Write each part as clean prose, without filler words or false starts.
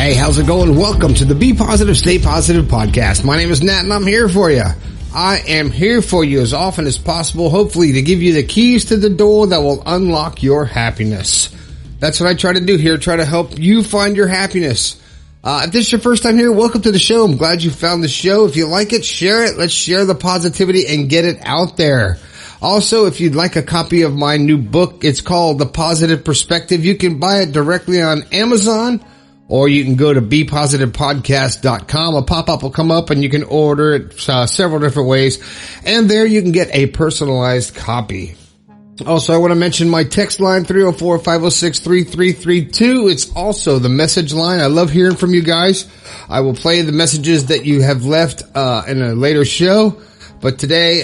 Hey, how's it going? Welcome to the Be Positive, Stay Positive podcast. My name is Nat and I'm here for you. I am here for you as often as possible, hopefully to give you the keys to the door that will unlock your happiness. That's what I try to do here, try to help you find your happiness. If this is your first time here, welcome to the show. I'm glad you found the show. If you like it, share it. Let's share the positivity and get it out there. Also, if you'd like a copy of my new book, it's called The Positive Perspective. You can buy it directly on Amazon, or you can go to bepositivepodcast.com. A pop-up will come up and you can order it several different ways. And there you can get a personalized copy. Also, I want to mention my text line, 304-506-3332. It's also the message line. I love hearing from you guys. I will play the messages that you have left in a later show. But today,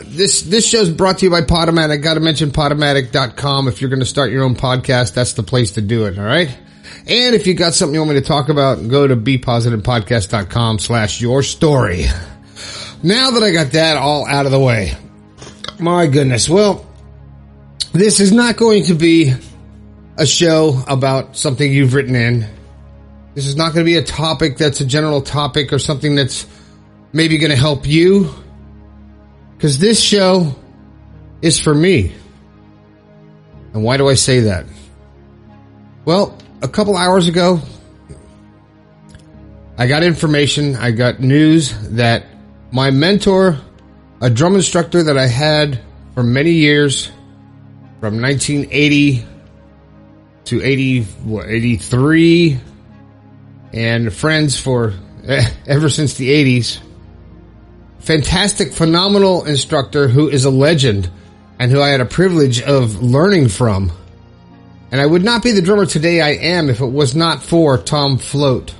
this show is brought to you by Podomatic. Got to mention Podomatic.com. If you're going to start your own podcast, that's the place to do it, all right? And if you got something you want me to talk about, go to bepositivepodcast.com/your story. Now that I got that all out of the way, my goodness. Well, this is not going to be a show about something you've written in. This is not going to be a topic that's a general topic or something that's maybe going to help you. Because this show is for me. And why do I say that? Well, a couple hours ago, I got information, I got news that my mentor, a drum instructor that I had for many years, from 1980 to 83, and friends for ever since the 80s, fantastic, phenomenal instructor who is a legend and who I had a privilege of learning from. And I would not be the drummer today I am if it was not for Tom Float.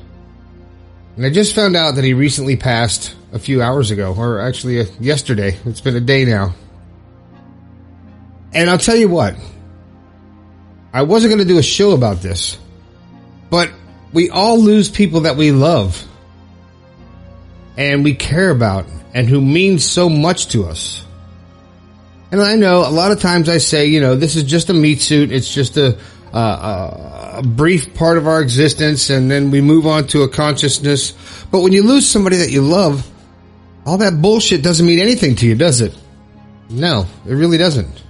And I just found out that he recently passed a few hours ago, or actually yesterday. It's been a day now. And I'll tell you what, I wasn't going to do a show about this, but we all lose people that we love and we care about and who mean so much to us. And I know a lot of times I say, you know, this is just a meat suit. It's just a brief part of our existence, and then we move on to a consciousness. But when you lose somebody that you love, all that bullshit doesn't mean anything to you, does it? No, it really doesn't.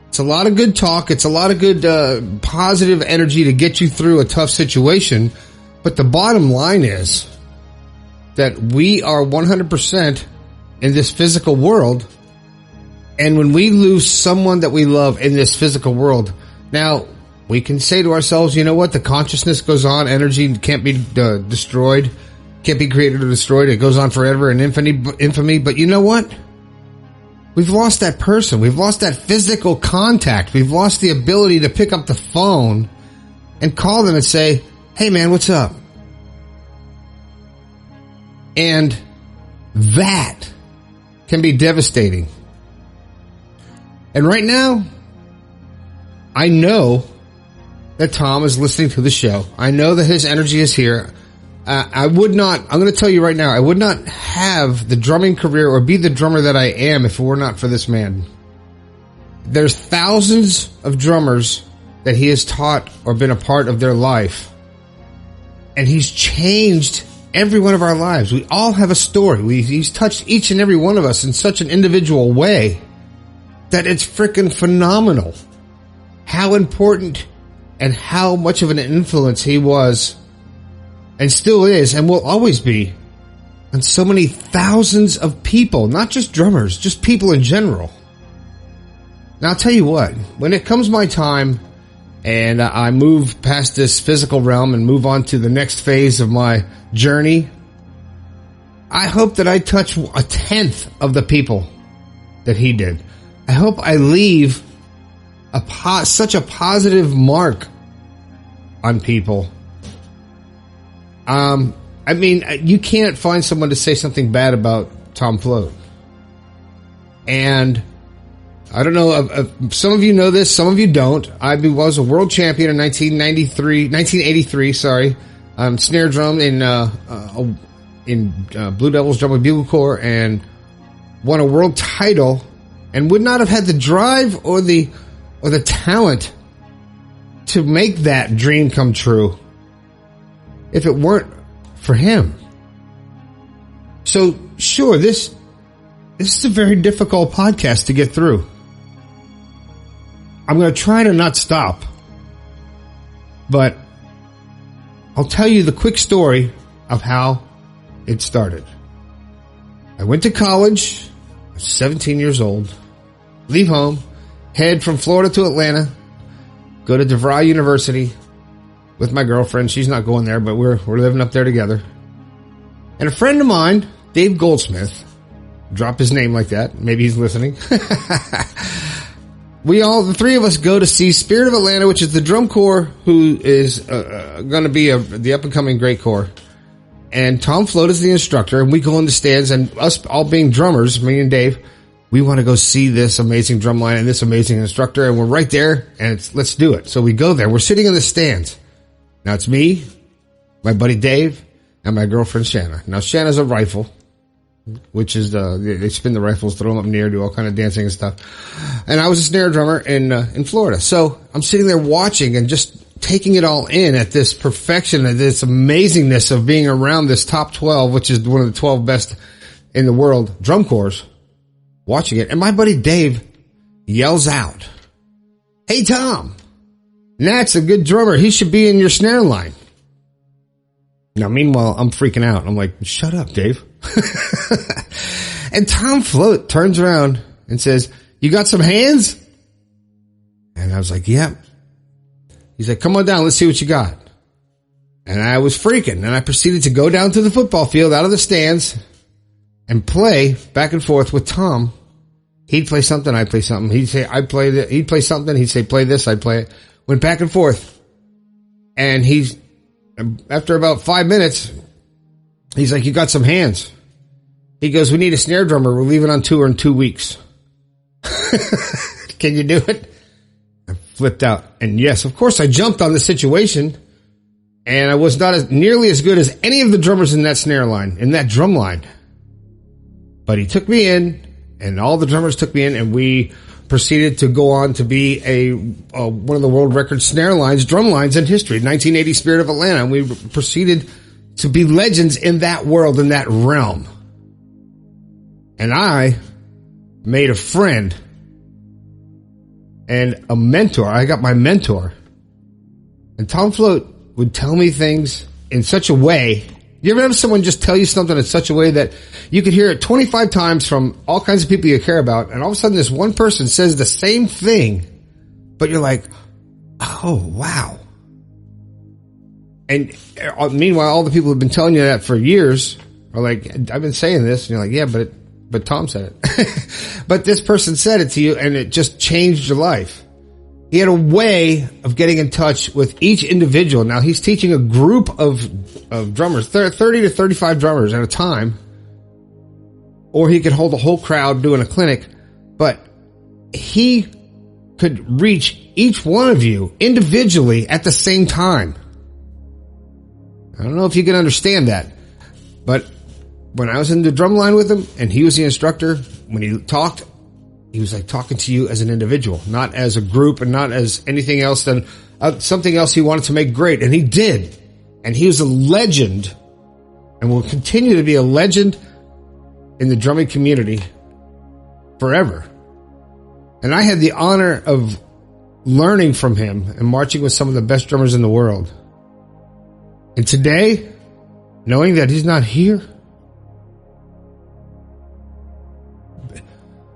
It's a lot of good talk. It's a lot of good positive energy to get you through a tough situation. But the bottom line is that we are 100% in this physical world. And when we lose someone that we love in this physical world, now we can say to ourselves, you know what? The consciousness goes on. Energy can't be destroyed, can't be created or destroyed. It goes on forever in infamy. But you know what? We've lost that person. We've lost that physical contact. We've lost the ability to pick up the phone and call them and say, hey man, what's up? And that can be devastating. And right now, I know that Tom is listening to the show. I know that his energy is here. I'm going to tell you right now, I would not have the drumming career or be the drummer that I am if it were not for this man. There's thousands of drummers that he has taught or been a part of their life. And he's changed every one of our lives. We all have a story. He's touched each and every one of us in such an individual way that it's freaking phenomenal how important and how much of an influence he was and still is and will always be on so many thousands of people, not just drummers, just people in general. Now, I'll tell you what, when it comes my time and I move past this physical realm and move on to the next phase of my journey, I hope that I touch 1/10 of the people that he did. I hope I leave such a positive mark on people. I mean, you can't find someone to say something bad about Tom Float. And I don't know, some of you know this, some of you don't. I was a world champion in 1983, snare drum in Blue Devils Drum and Bugle Corps, and won a world title, and would not have had the drive or the talent to make that dream come true if it weren't for him. So, sure, this is a very difficult podcast to get through. I'm going to try to not stop. But I'll tell you the quick story of how it started. I went to college, I was 17 years old, leave home, head from Florida to Atlanta, go to DeVry University with my girlfriend. She's not going there, but we're living up there together. And a friend of mine, Dave Goldsmith, drop his name like that, maybe he's listening. The three of us go to see Spirit of Atlanta, which is the drum corps who is going to be the up-and-coming great corps. And Tom Float is the instructor, and we go in the stands, and us all being drummers, me and Dave, we want to go see this amazing drum line and this amazing instructor, and we're right there, and let's do it. So we go there. We're sitting in the stands. Now it's me, my buddy Dave, and my girlfriend Shanna. Now Shanna's a rifle, which is they spin the rifles, throw them up in the air, do all kind of dancing and stuff. And I was a snare drummer in Florida. So I'm sitting there watching and just taking it all in at this perfection, at this amazingness of being around this top 12, which is one of the 12 best in the world drum corps, watching it. And my buddy Dave yells out, "Hey Tom, Nat's a good drummer. He should be in your snare line." Now, meanwhile, I'm freaking out. I'm like, "Shut up, Dave." And Tom Float turns around and says, "You got some hands?" And I was like, "Yep." He's like, "Come on down. Let's see what you got." And I was freaking. And I proceeded to go down to the football field out of the stands and play back and forth with Tom. He'd play something. I'd play something. He'd say, I'd play that. He'd play something. He'd say, "Play this." I'd play it. Went back and forth. And after about 5 minutes, he's like, "You got some hands." He goes, "We need a snare drummer. We're leaving on tour in 2 weeks." Can you do it? I flipped out. And yes, of course, I jumped on the situation. And I was not nearly as good as any of the drummers in that snare line, in that drum line. But he took me in, and all the drummers took me in, and we proceeded to go on to be one of the world record snare lines, drum lines in history, 1980 Spirit of Atlanta. And we proceeded to be legends in that world, in that realm. And I made a friend and a mentor. I got my mentor. And Tom Float would tell me things in such a way. You ever have someone just tell you something in such a way that you could hear it 25 times from all kinds of people you care about, and all of a sudden this one person says the same thing, but you're like, "Oh, wow." And meanwhile, all the people who've been telling you that for years are like, "I've been saying this." And you're like, "Yeah, but Tom said it." But this person said it to you, and it just changed your life. He had a way of getting in touch with each individual. Now, he's teaching a group of drummers, 30 to 35 drummers at a time. Or he could hold a whole crowd doing a clinic. But he could reach each one of you individually at the same time. I don't know if you can understand that. But when I was in the drum line with him, and he was the instructor, when he talked, he was like talking to you as an individual, not as a group and not as anything else than something else he wanted to make great. And he did. And he was a legend and will continue to be a legend in the drumming community forever. And I had the honor of learning from him and marching with some of the best drummers in the world. And today, knowing that he's not here,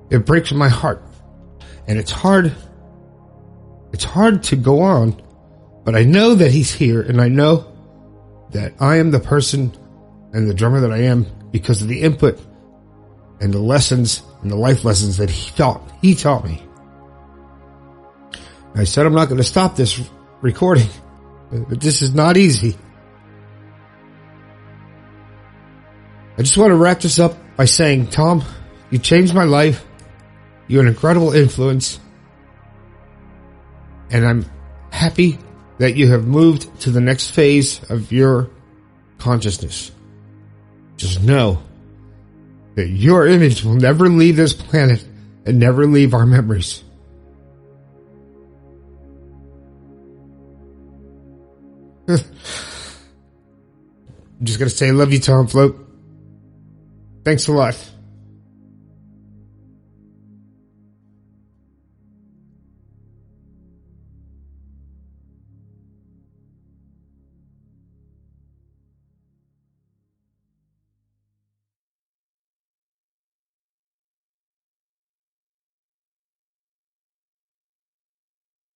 it breaks my heart. And it's hard to go on, but I know that he's here, and I know that I am the person and the drummer that I am because of the input and the lessons and the life lessons that he taught me. I said I'm not going to stop this recording, but this is not easy. I just want to wrap this up by saying, Tom, you changed my life. You're an incredible influence. And I'm happy that you have moved to the next phase of your consciousness. Just know that your image will never leave this planet and never leave our memories. I'm just going to say, love you, Tom Float. Thanks a lot.